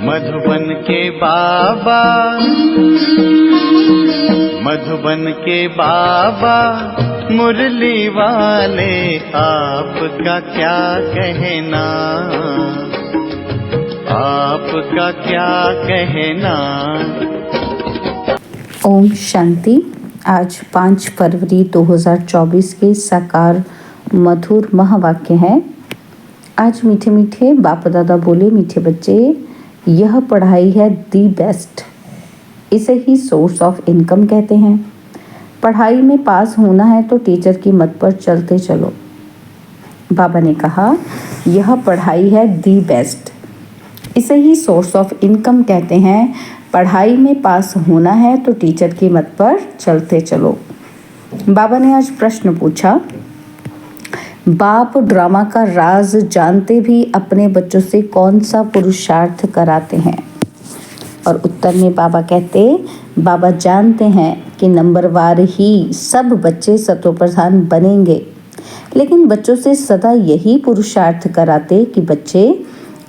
मधुबन के बाबा, मधुबन के बाबा मुरली वाले, आपका क्या कहना, आपका क्या कहना। ओम शांति। आज 5 फरवरी 2024 के साकार मधुर महावाक्य हैं। आज मीठे मीठे बाप दादा बोले, मीठे बच्चे, यह पढ़ाई है दी बेस्ट। इसे ही सोर्स ऑफ इनकम कहते हैं। पढ़ाई में पास होना है तो टीचर की मत पर चलते चलो। बाबा ने कहा यह पढ़ाई है दी बेस्ट। इसे ही सोर्स ऑफ इनकम कहते हैं। पढ़ाई में पास होना है तो टीचर की मत पर चलते चलो। बाबा ने आज प्रश्न पूछा, बाप ड्रामा का राज जानते भी अपने बच्चों से कौन सा पुरुषार्थ कराते हैं? और उत्तर में बाबा कहते, बाबा जानते हैं कि नंबरवार ही सब बच्चे सतोप्रधान बनेंगे, लेकिन बच्चों से सदा यही पुरुषार्थ कराते कि बच्चे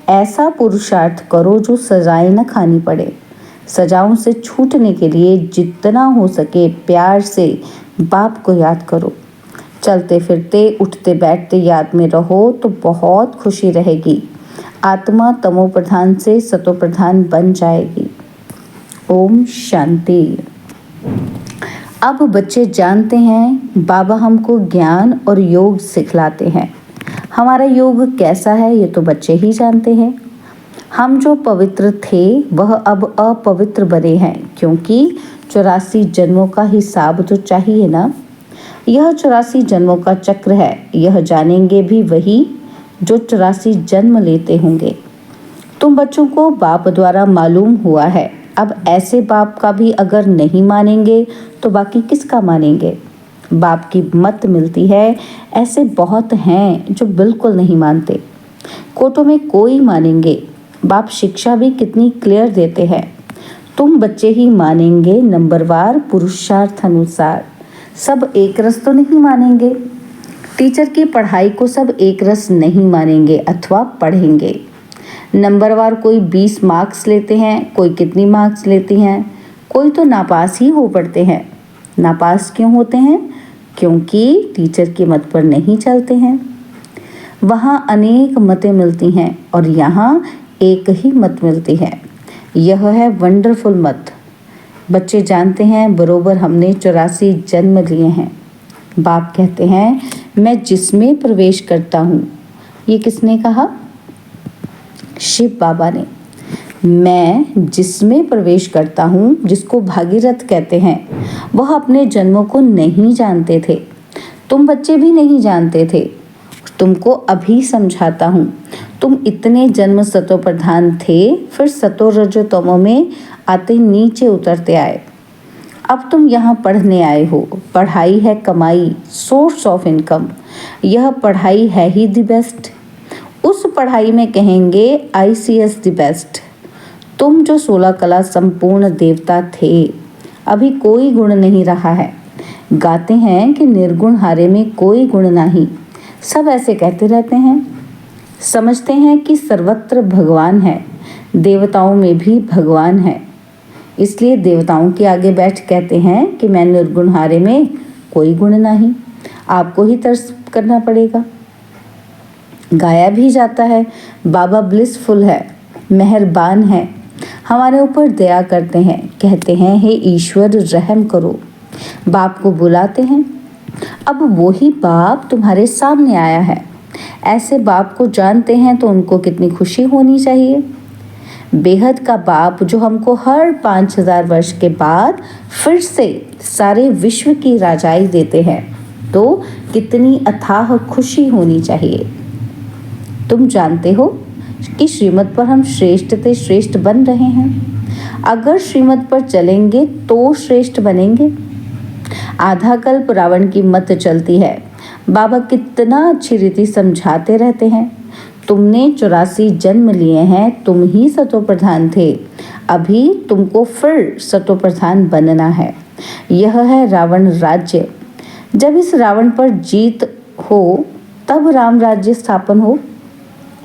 ऐसा पुरुषार्थ करो जो सजाएं न खानी पड़े। सजाओं से छूटने के लिए जितना हो सके प्यार से बाप को याद करो। चलते फिरते उठते बैठते याद में रहो तो बहुत खुशी रहेगी। आत्मा तमो प्रधान से सतो प्रधान बन जाएगी। ओम शांति। अब बच्चे जानते हैं बाबा हमको ज्ञान और योग सिखलाते हैं। हमारा योग कैसा है ये तो बच्चे ही जानते हैं। हम जो पवित्र थे वह अब अपवित्र बने हैं, क्योंकि 84 जन्मों का हिसाब तो चाहिए ना। यह 84 जन्मों का चक्र है। यह जानेंगे भी वही जो 84 जन्म लेते होंगे। तुम बच्चों को बाप द्वारा मालूम हुआ है। अब ऐसे बाप का भी अगर नहीं मानेंगे तो बाकी किसका मानेंगे? बाप की मत मिलती है। ऐसे बहुत हैं जो बिल्कुल नहीं मानते। कोटों में कोई मानेंगे। बाप शिक्षा भी कितनी क्लियर देते हैं। तुम बच्चे ही मानेंगे नंबरवार पुरुषार्थ अनुसार। सब एक रस तो नहीं मानेंगे। टीचर की पढ़ाई को सब एक रस नहीं मानेंगे अथवा पढ़ेंगे। नंबरवार कोई 20 मार्क्स लेते हैं, कोई कितनी मार्क्स लेती हैं, कोई तो नापास ही हो पड़ते हैं। नापास क्यों होते हैं? क्योंकि टीचर की मत पर नहीं चलते हैं। वहाँ अनेक मतें मिलती हैं और यहाँ एक ही मत मिलती है। यह है वंडरफुल मत। बच्चे जानते हैं बरोबर हमने 84 जन्म लिए हैं। बाप कहते हैं मैं जिसमें प्रवेश करता हूँ। ये किसने कहा? शिव बाबा ने। मैं जिसमें प्रवेश करता हूँ, जिसको भागीरथ कहते हैं, वह अपने जन्मों को नहीं जानते थे। तुम बच्चे भी नहीं जानते थे। तुमको अभी समझाता हूँ। तुम इतने जन्म सतो प्रधान थे, फिर सतो रजो तमो में आते नीचे उतरते आए। अब तुम यहाँ पढ़ने आए हो। पढ़ाई है कमाई, सोर्स ऑफ इनकम। यह पढ़ाई है ही द बेस्ट। उस पढ़ाई में कहेंगे ICS द बेस्ट। तुम जो 16 कला संपूर्ण देवता थे, अभी कोई गुण नहीं रहा है। गाते हैं कि निर्गुण हारे में कोई गुण नहीं। सब ऐसे कहते रहते हैं। समझते हैं कि सर्वत्र भगवान है, देवताओं में भी भगवान है। इसलिए देवताओं के आगे बैठ कहते हैं कि मैं निर्गुण हारे में कोई गुण नहीं। आपको ही तर्स करना पड़ेगा। गाया भी जाता है, बाबा ब्लिसफुल है, मेहरबान है, हमारे ऊपर दया करते हैं। कहते हैं हे ईश्वर रहम करो। बाप को बुलाते हैं। अब वही बाप तुम्हारे सामने आया है। ऐसे बाप को जानते हैं तो उनको कितनी खुशी होनी चाहिए। बेहद का बाप जो हमको हर 5000 वर्ष के बाद फिर से सारे विश्व की राजाई देते हैं, तो कितनी अथाह खुशी होनी चाहिए। तुम जानते हो कि श्रीमत पर हम श्रेष्ठ से श्रेष्ठ बन रहे हैं। अगर श्रीमत पर चलेंगे तो श्रेष्ठ बनेंगे। आधा कल्प रावण की मत चलती है। बाबा कितना अच्छी रीति समझाते रहते हैं। तुमने 84 जन्म लिए हैं, तुम ही सतो प्रधान थे। अभी तुमको फिर सतो प्रधान बनना है। यह है रावण राज्य। जब इस रावण पर जीत हो तब राम राज्य स्थापन हो।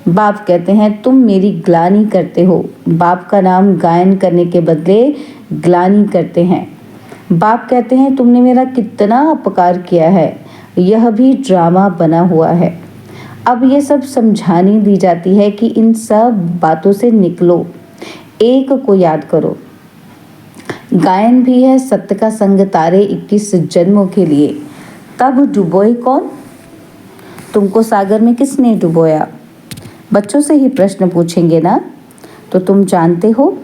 बाप कहते हैं तुम मेरी ग्लानि करते हो। बाप का नाम गायन करने के बदले ग्लानि करते हैं। बाप कहते हैं तुमने मेरा कितना अपकार किया है, यह भी ड्रामा बना हुआ है। अब ये सब समझानी दी जाती है कि इन सब बातों से निकलो, एक को याद करो। गायन भी है सत्य का संग तारे 21 जन्मों के लिए। तब डुबोए कौन? तुमको सागर में किसने डुबोया? बच्चों से ही प्रश्न पूछेंगे ना, तो तुम जानते हो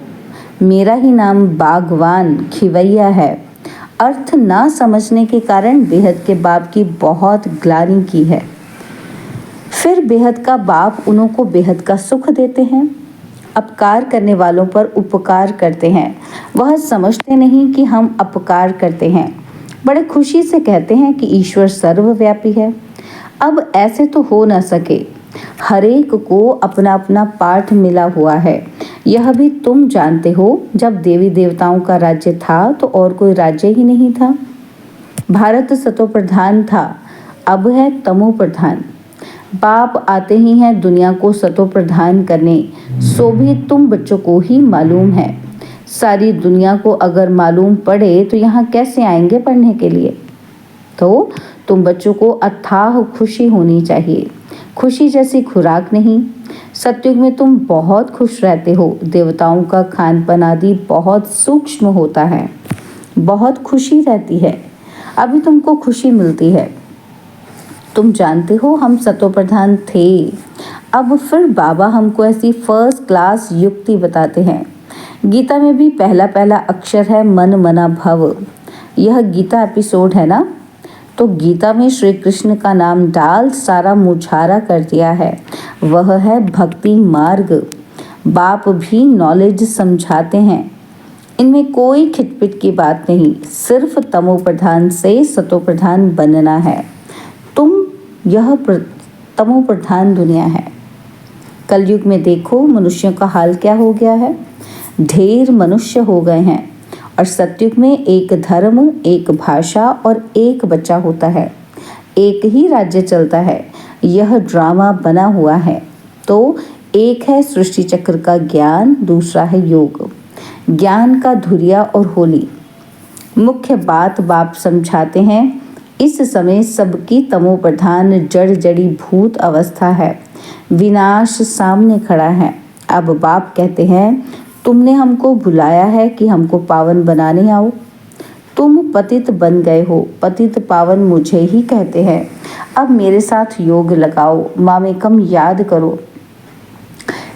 मेरा ही नाम बागवान खिवैया है। अर्थ ना समझने के कारण बेहद के बाप की बहुत ग्लानि की है। फिर बेहद का बाप उन्हों को बेहद का सुख देते हैं। अपकार करने वालों पर उपकार करते हैं। वह समझते नहीं कि हम अपकार करते हैं। बड़े खुशी से कहते हैं कि ईश्वर सर्वव्यापी है। अब ऐसे तो हो न सके। हरेक को अपना अपना पाठ मिला हुआ है। यह भी तुम जानते हो, जब देवी देवताओं का राज्य था तो और कोई राज्य ही नहीं था। भारत सतो प्रधान था, अब है तमो प्रधान। बाप आते ही हैं दुनिया को सतो प्रधान करने, सो भी तुम बच्चों को ही मालूम है। सारी दुनिया को अगर मालूम पड़े तो यहाँ कैसे आएंगे पढ़ने के लिए? तो तुम बच्चों को अथाह खुशी होनी चाहिए। खुशी जैसी खुराक नहीं। सतयुग में तुम बहुत खुश रहते हो। देवताओं का खान पान आदि बहुत सूक्ष्म होता है, बहुत खुशी रहती है। अभी तुमको खुशी मिलती है। तुम जानते हो हम सतो प्रधान थे। अब फिर बाबा हमको ऐसी फर्स्ट क्लास युक्ति बताते हैं। गीता में भी पहला पहला अक्षर है मन मना भव। यह गीता एपिसोड है ना, तो गीता में श्री कृष्ण का नाम डाल सारा मुझारा कर दिया है। वह है भक्ति मार्ग। बाप भी नॉलेज समझाते हैं। इनमें कोई खिटपिट की बात नहीं, सिर्फ तमो प्रधान से सतो प्रधान बनना है। यह तमो प्रधान दुनिया है। कलयुग में देखो मनुष्यों का हाल क्या हो गया है। ढेर मनुष्य हो गए हैं और सतयुग में एक धर्म, एक भाषा और एक बच्चा होता है। एक ही राज्य चलता है। यह ड्रामा बना हुआ है। तो एक है सृष्टि चक्र का ज्ञान, दूसरा है योग। ज्ञान का धुरिया और होली। मुख्य बात बाप समझाते हैं। इस समय सबकी तमो प्रधान जड़ जड़ी भूत अवस्था है। विनाश सामने खड़ा है। अब बाप कहते हैं तुमने हमको बुलाया है कि हमको पावन बनाने आओ। तुम पतित बन गए हो। पतित पावन मुझे ही कहते हैं। अब मेरे साथ योग लगाओ, मामेकम याद करो।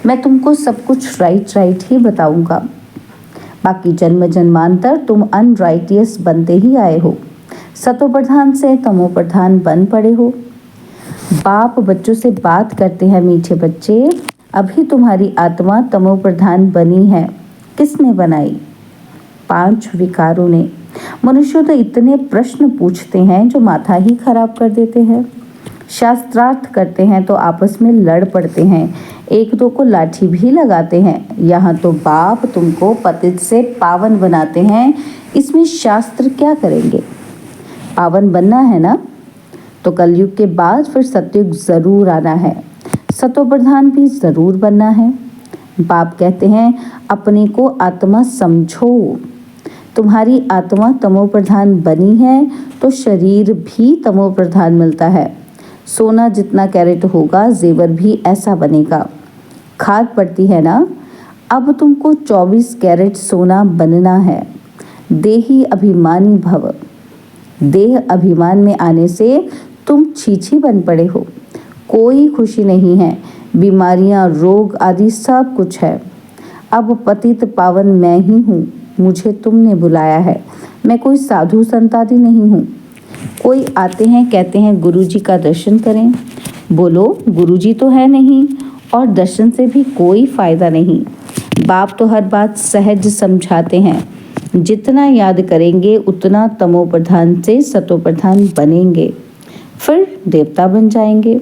मैं तुमको सब कुछ राइट ही बताऊंगा। बाकी जन्म जन्मांतर तुम अनराइटियस बनते ही आए हो। सतो प्रधान से तमो प्रधान बन पड़े हो। बाप बच्चों से बात करते हैं, मीठे बच्चे, अभी तुम्हारी आत्मा तमो प्रधान बनी है। किसने बनाई? 5 विकारों ने। मनुष्य तो इतने प्रश्न पूछते हैं जो माथा ही खराब कर देते हैं। शास्त्रार्थ करते हैं तो आपस में लड़ पड़ते हैं, एक दो को लाठी भी लगाते हैं। यहाँ तो बाप तुमको पतित से पावन बनाते हैं। इसमें शास्त्र क्या करेंगे? पावन बनना है ना, तो कलयुग के बाद फिर सतयुग जरूर आना है। सतो प्रधान भी जरूर बनना है। बाप कहते हैं अपने को आत्मा समझो। तुम्हारी आत्मा तमो प्रधान बनी है तो शरीर भी तमो प्रधान मिलता है। सोना जितना कैरेट होगा जेवर भी ऐसा बनेगा। खाद पड़ती है ना, अब तुमको 24 कैरेट सोना बनना है। देही अभिमानी भव। देह अभिमान में आने से तुम छीछी बन पड़े हो। कोई खुशी नहीं है। बीमारियां, रोग आदि सब कुछ है। अब पतित पावन मैं ही हूँ। मुझे तुमने बुलाया है। मैं कोई साधु संत आदि नहीं हूँ। कोई आते हैं कहते हैं गुरुजी का दर्शन करें। बोलो गुरुजी तो है नहीं और दर्शन से भी कोई फायदा नहीं। बाप तो हर बात सहज समझाते हैं। जितना याद करेंगे उतना तमो प्रधान से सतो प्रधान बनेंगे, फिर देवता बन जाएंगे।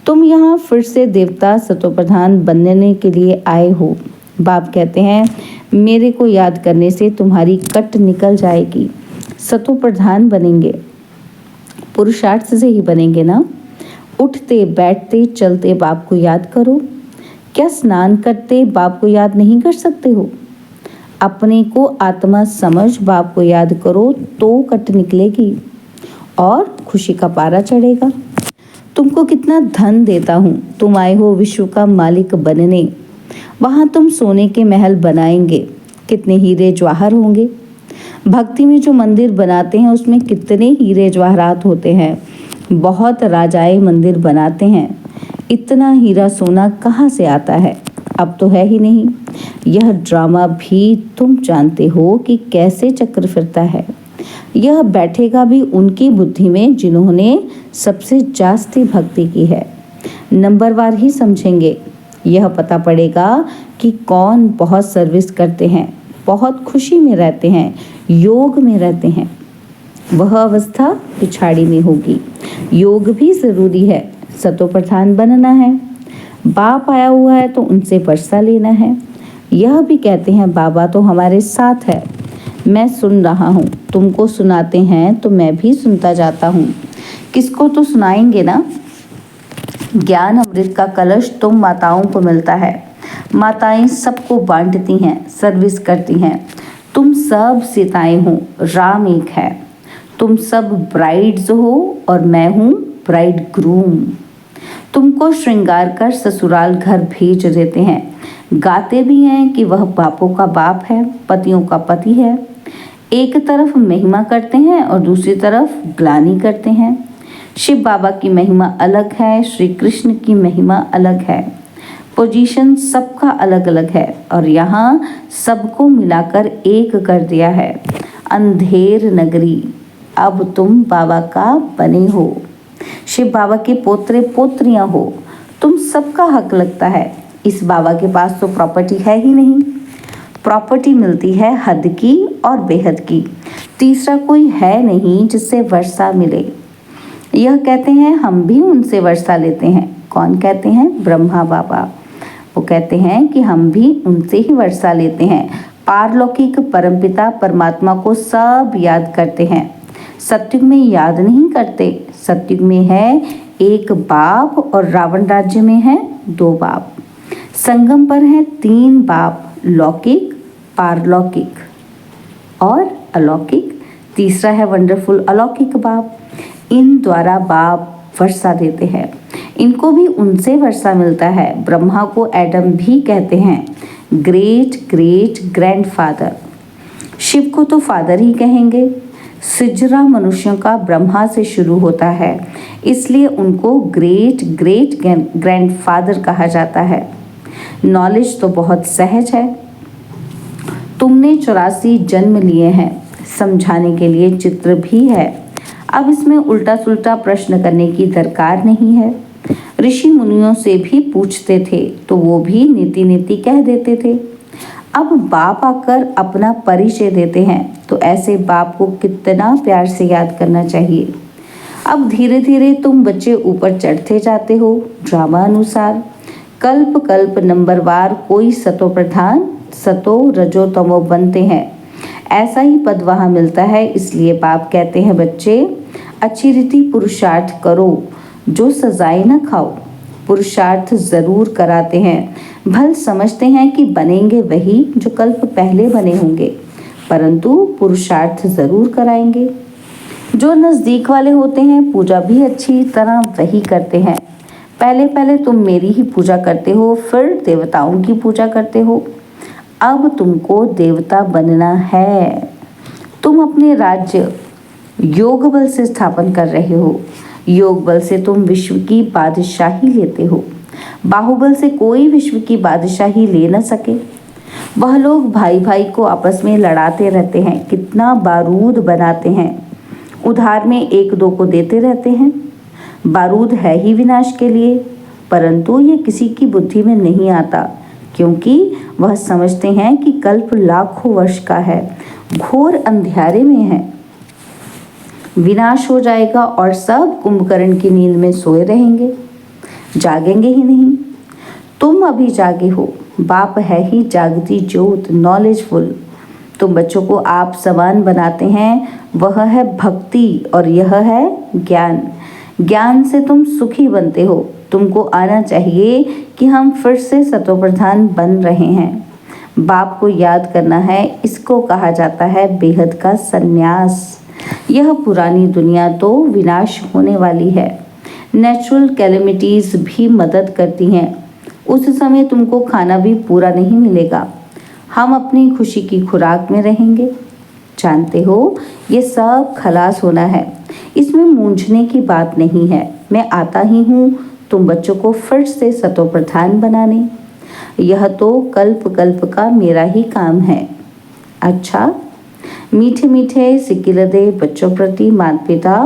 तुम यहाँ फिर से देवता सतो प्रधान बनने के लिए आए हो। बाप कहते हैं मेरे को याद करने से तुम्हारी कट निकल जाएगी। सतो प्रधान बनेंगे, पुरुषार्थ से ही बनेंगे ना। उठते बैठते चलते बाप को याद करो। क्या स्नान करते बाप को याद नहीं कर सकते हो? अपने को आत्मा समझ बाप को याद करो तो कट निकलेगी और खुशी का पारा चढ़ेगा। तुमको कितना धन देता हूँ, तुम आए हो विश्व का मालिक बनने। वहाँ तुम सोने के महल बनाएंगे, कितने हीरे जवाहर होंगे। भक्ति में जो मंदिर बनाते हैं उसमें कितने हीरे जवाहरात होते हैं। बहुत राजाएं मंदिर बनाते हैं, इतना हीरा सोना कहाँ से आता है? अब तो है ही नहीं। यह ड्रामा भी तुम जानते हो कि कैसे चक्र फिरता है। यह बैठेगा भी उनकी बुद्धि में जिन्होंने सबसे जास्ती भक्ति की है। नंबरवार ही समझेंगे। यह पता पड़ेगा कि कौन बहुत सर्विस करते हैं, बहुत खुशी में रहते हैं, योग में रहते हैं। वह अवस्था पिछाड़ी में होगी। योग भी जरूरी है, सतो प्रधान बनना है। बाप आया हुआ है तो उनसे वर्षा लेना है। यह भी कहते हैं बाबा तो हमारे साथ है। मैं सुन रहा हूँ, तुमको सुनाते हैं तो मैं भी सुनता जाता हूँ। किसको तो सुनाएंगे ना। ज्ञान अमृत का कलश तुम माताओं को मिलता है। माताएं सबको बांटती हैं, सर्विस करती हैं। तुम सब सीताएं हो, राम एक है। तुम सब ब्राइड्स हो और मैं हूँ ब्राइड ग्रूम। तुमको श्रृंगार कर ससुराल घर भेज देते हैं। गाते भी हैं कि वह बापों का बाप है, पतियों का पति है। एक तरफ महिमा करते हैं और दूसरी तरफ ग्लानि करते हैं। शिव बाबा की महिमा अलग है, श्री कृष्ण की महिमा अलग है। पोजीशन सबका अलग अलग है और यहाँ सबको मिलाकर एक कर दिया है। अंधेर नगरी, अब तुम बाबा का बने हो। शिव बाबा के पोत्रे पोत्रियां हो। तुम सबका हक लगता है। इस बाबा के पास तो प्रॉपर्टी है ही नहीं। प्रॉपर्टी मिलती है हद की और बेहद की। तीसरा कोई है नहीं जिससे वर्षा मिले। यह कहते हैं हम भी उनसे वर्षा लेते हैं। कौन कहते हैं? ब्रह्मा बाबा। वो कहते हैं कि हम भी उनसे ही वर्षा लेते हैं। पारलौकिक परमपिता परमात्मा को सब याद करते हैं। सत्युग में याद नहीं करते। सत्युग में है एक बाप और रावण राज्य में है दो बाप। संगम पर है तीन बाप, लौकिक, पारलौकिक और अलौकिक। तीसरा है वंडरफुल अलौकिक बाप। इन द्वारा बाप वर्षा देते हैं। इनको भी उनसे वर्षा मिलता है। ब्रह्मा को एडम भी कहते हैं, ग्रेट ग्रेट ग्रैंडफादर। शिव को तो फादर ही कहेंगे। सिजरा मनुष्यों का ब्रह्मा से शुरू होता है, इसलिए उनको ग्रेट ग्रेट ग्रैंडफादर कहा जाता है। नॉलेज तो बहुत सहज है। तुमने 84 जन्म लिए हैं, समझाने के लिए चित्र भी है। अब इसमें उल्टा सुल्टा प्रश्न करने की दरकार नहीं है। ऋषि मुनियों से भी पूछते थे तो वो भी नीति नीति कह देते थे। अब बाप आकर अपना परिचय देते हैं तो ऐसे बाप को कितना प्यार से याद करना चाहिए। अब धीरे धीरे तुम बच्चे ऊपर चढ़ते जाते हो ड्रामा अनुसार। कल्प कल्प नंबरवार कोई सतो प्रधान, सतो रजो तमो बनते हैं। ऐसा ही पद वहाँ मिलता है। इसलिए बाप कहते हैं बच्चे अच्छी रीति पुरुषार्थ करो, जो सजाए न खाओ। पुरुषार्थ जरूर कराते हैं। भल समझते हैं कि बनेंगे वही जो कल्प पहले बने होंगे, परंतु पुरुषार्थ जरूर कराएंगे। जो नज़दीक वाले होते हैं पूजा भी अच्छी तरह वही करते हैं। पहले पहले तुम मेरी ही पूजा करते हो, फिर देवताओं की पूजा करते हो। अब तुमको देवता बनना है। तुम अपने राज्य योग बल से स्थापन कर रहे हो। योग बल से तुम विश्व की बादशाही लेते हो। बाहुबल से कोई विश्व की बादशाही ले न सके। वह लोग भाई भाई को आपस में लड़ाते रहते हैं, कितना बारूद बनाते हैं, उधार में एक दो को देते रहते हैं। बारूद है ही विनाश के लिए, परंतु ये किसी की बुद्धि में नहीं आता, क्योंकि वह समझते हैं कि कल्प लाखों वर्ष का है, घोर अंधियारे में है, विनाश हो जाएगा और सब कुंभकर्ण की नींद में सोए रहेंगे, जागेंगे ही नहीं। तुम अभी जागे हो। बाप है ही जागती ज्योत, नॉलेजफुल। तुम बच्चों को आप समान बनाते हैं, वह है भक्ति और यह है ज्ञान। ज्ञान से तुम सुखी बनते हो। तुमको आना चाहिए कि हम फिर से सतोप्रधान बन रहे हैं। बाप को याद करना है, इसको कहा जाता है बेहद का संन्यास। यह पुरानी दुनिया तो विनाश होने वाली है। नेचुरल कैलेमिटीज भी मदद करती हैं। उस समय तुमको खाना भी पूरा नहीं मिलेगा। हम अपनी खुशी की खुराक में रहेंगे। जानते हो, ये सब खलास होना है, इसमें मूंझने की बात नहीं है। मैं आता ही हूँ तुम बच्चों को फिर से सतोप्रधान बनाने। यह तो कल्प कल्प का मेरा ही काम है। अच्छा, मीठे मीठे सिकिलदे बच्चों प्रति माता पिता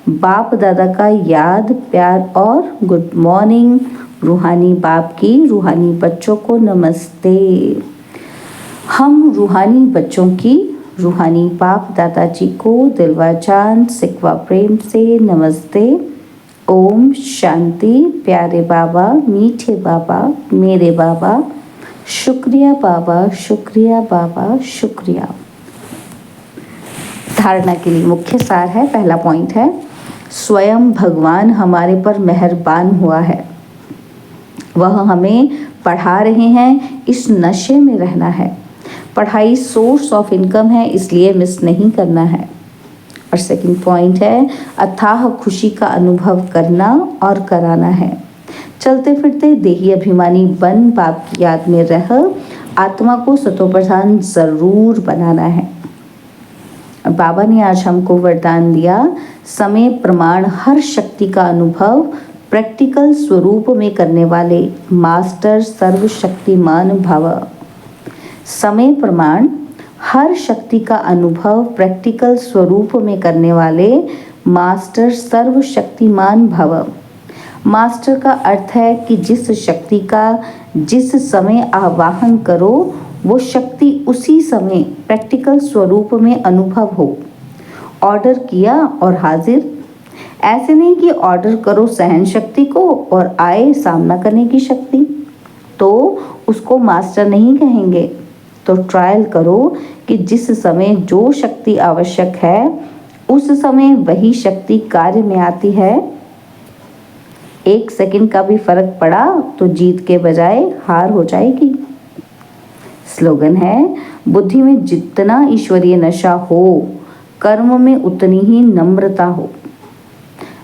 बाप दादा का याद, प्यार और गुड मॉर्निंग। रूहानी बाप की रूहानी बच्चों को नमस्ते। हम रूहानी बच्चों की रूहानी बाप दादाजी को दिलवा जान सिकवा प्रेम से नमस्ते। ओम शांति। प्यारे बाबा, मीठे बाबा, मेरे बाबा, शुक्रिया बाबा, शुक्रिया बाबा, शुक्रिया। धारणा के लिए मुख्य सार है, पहला पॉइंट है, स्वयं भगवान हमारे पर मेहरबान हुआ है। वह हमें पढ़ा रहे हैं, इस नशे में रहना है। पढ़ाई सोर्स ऑफ इनकम है, इसलिए मिस नहीं करना है। और सेकंड पॉइंट है, अथाह खुशी का अनुभव करना और कराना है। चलते फिरते देही अभिमानी बन बाप की याद में रह आत्मा को सतोप्रधान जरूर बनाना है। बाबा ने आज हमको वरदान दिया, समय प्रमाण हर शक्ति का अनुभव प्रैक्टिकल स्वरूप में करने वाले मास्टर सर्वशक्तिमान भव। समय प्रमाण हर शक्ति का अनुभव प्रैक्टिकल स्वरूप में करने वाले मास्टर सर्वशक्तिमान भव। मास्टर का अर्थ है कि जिस शक्ति का जिस समय आवाहन करो वो शक्ति उसी समय प्रैक्टिकल स्वरूप में अनुभव हो। ऑर्डर किया और हाजिर। ऐसे नहीं कि ऑर्डर करो सहन शक्ति को और आए सामना करने की शक्ति, तो उसको मास्टर नहीं कहेंगे। तो ट्रायल करो कि जिस समय जो शक्ति आवश्यक है उस समय वही शक्ति कार्य में आती है। 1 सेकंड का भी फर्क पड़ा तो जीत के बजाय हार हो जाएगी। स्लोगन है, बुद्धि में जितना ईश्वरीय नशा हो कर्म में उतनी ही नम्रता हो।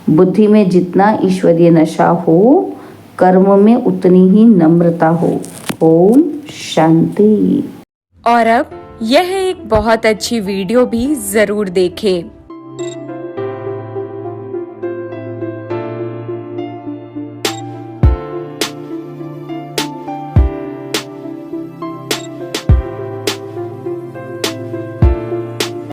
बुद्धि में जितना ईश्वरीय नशा हो कर्म में उतनी ही नम्रता हो। ओम शांति। और अब यह एक बहुत अच्छी वीडियो भी जरूर देखें।